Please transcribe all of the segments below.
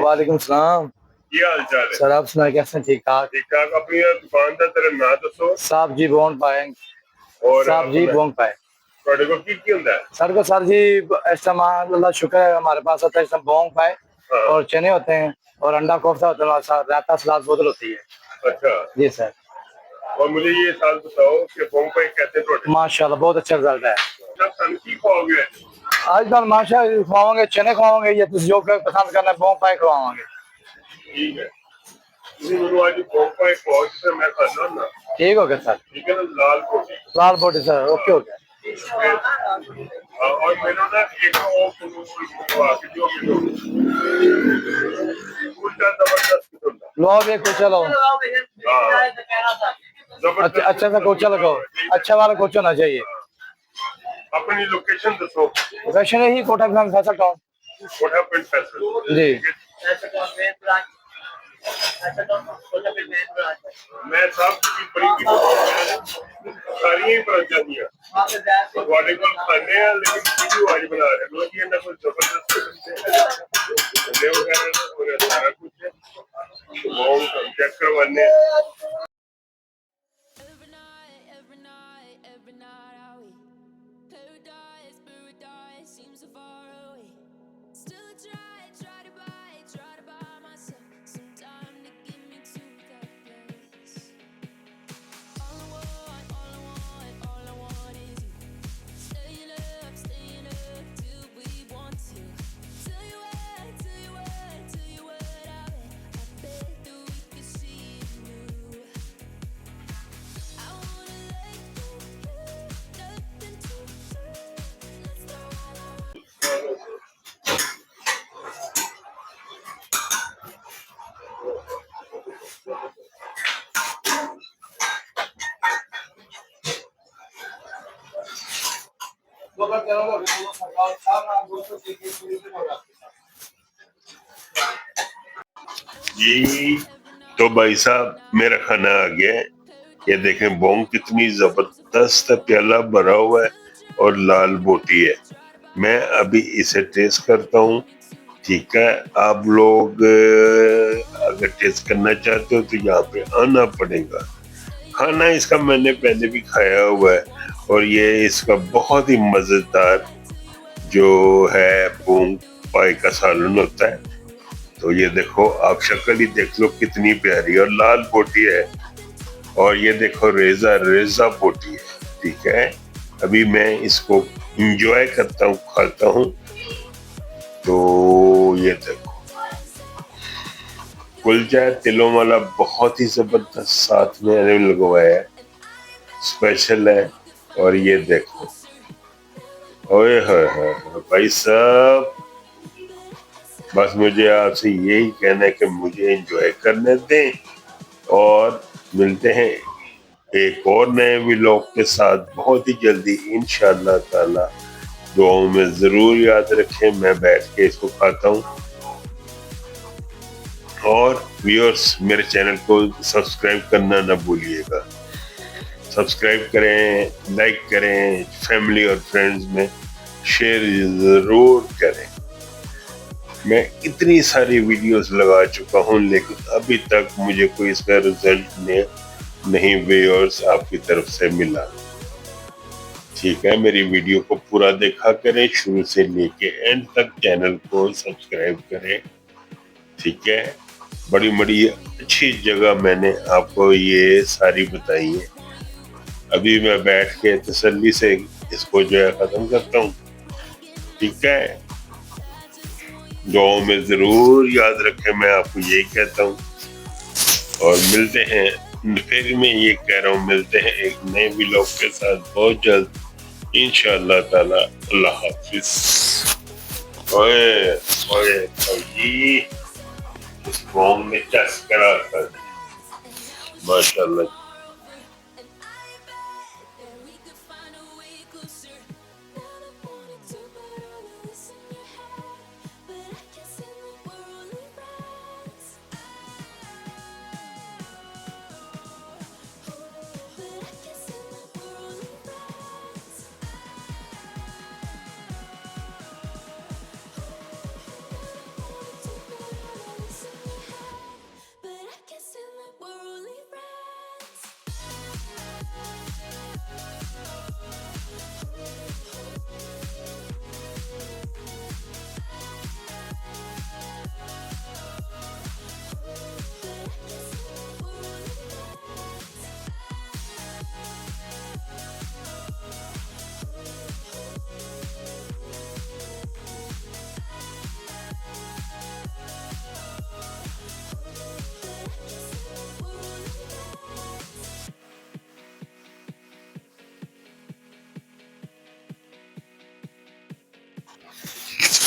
वालेकुम सलाम। ਕੀ ਹਾਲ ਚਾਲ ਹੈ? सर आप सुनाए कैसे ठीक ठाक? ठीक ठाक। अपनी दुकान का तेरा नाम दसो। साहब जी बोन पाए और साहब जी बोन पाए ਤੁਹਾਡੇ ਕੋਲ ਕੀ ਹੁੰਦਾ ਹੈ? सर को सर जी इस्तेमाल अल्लाह शुक्र है हमारे पास होता है बोंग पाए हाँ। और चने होते हैं और अंडा कोफ्ता होता है, रायता सलाद बोतल होती है। अच्छा जी सर। और मुझे ये साल बताओ कि बोंग पाई कैसे प्रोडक्ट? माशाल्लाह बहुत अच्छा रिजल्ट है। सन की खाओगे? आज कल माशा खवाओगे, चने खवाओगे या जो पसंद करना है बोंग पाए खवाओगे। ठीक है, मैं आज बोंग पाई खवाओ जिससे मैं खाना ना। ठीक हो गया सर। ठीक है ना, लाल बोटी सर ओके हो गया। और मैंने ना एक जो उल्टा जबरदस्त होता। लो अब एक कोचा लो। अच्छा सा कोचा लगाओ, अच्छा वाला कोचा होना चाहिए। अपनी लोकेशन दसो। लोकेशन यही कोटा फैसल टाउन। कोटा पिंड फैसल जी। मैं साहब की बड़ी सारी ब्रांचां दियां ਤੁਹਾਡੇ ਕੋਲ ਖਾਣੇ ਆ लेकिन वीडियो आज बना रहे हैं कि ਇਹਨਾਂ कोई जबरदस्त बंदे वगैरह ना और सारा कुछ वो चेक करवाने। जी तो भाई साहब मेरा खाना आ गया है। ये देखें बोंग कितनी जबरदस्त प्याला भरा हुआ है और लाल बोटी है। मैं अभी इसे टेस्ट करता हूँ। ठीक है, आप लोग अगर टेस्ट करना चाहते हो तो यहाँ पे आना पड़ेगा। खाना इसका मैंने पहले भी खाया हुआ है और ये इसका बहुत ही मजेदार जो है बोंग पाई का सालन होता है। तो ये देखो, आप शक्ल ही देख लो कितनी प्यारी और लाल बोटी है। और ये देखो रेजा रेजा बोटी है। ठीक है, अभी मैं इसको इंजॉय करता हूँ, खाता हूँ। तो ये देखो कुलचा तिलों वाला बहुत ही जबरदस्त साथ में लगवाया है, स्पेशल है। और ये देखो ओए भाई साहब, बस मुझे आपसे यही कहना है कि मुझे एंजॉय करने दें और मिलते हैं एक और नए व्लॉग के साथ बहुत ही जल्दी इंशाअल्लाह ताला। दुआओं में जरूर याद रखें। मैं बैठ के इसको खाता हूँ। और व्यूअर्स मेरे चैनल को सब्सक्राइब करना ना भूलिएगा। सब्सक्राइब करें, लाइक करें, फैमिली और फ्रेंड्स में शेयर जरूर करें। मैं इतनी सारी वीडियोस लगा चुका हूं लेकिन अभी तक मुझे कोई इसका रिजल्ट नहीं व्यूअर्स आपकी तरफ से मिला। ठीक है, मेरी वीडियो को पूरा देखा करें, शुरू से लेके एंड तक चैनल को सब्सक्राइब करें। ठीक है, बड़ी बड़ी अच्छी जगह मैंने आपको ये सारी बताई है। अभी मैं बैठ के तसल्ली से इसको जो है खत्म करता हूँ। ठीक है, दुआओं में जरूर याद रखें, मैं आपको यही कहता हूँ। और मिलते हैं, फिर मैं ये कह रहा हूँ, मिलते हैं एक नए व्लॉग के साथ बहुत जल्द इंशाअल्लाह ताला। अल्लाह हाफिज। ओए ओए जी, इस बोंग में चस्करा कर माशाअल्लाह।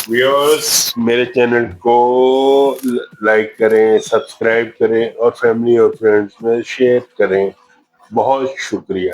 व्यूअर्स मेरे चैनल को लाइक करें, सब्सक्राइब करें और फैमिली और फ्रेंड्स में शेयर करें। बहुत शुक्रिया।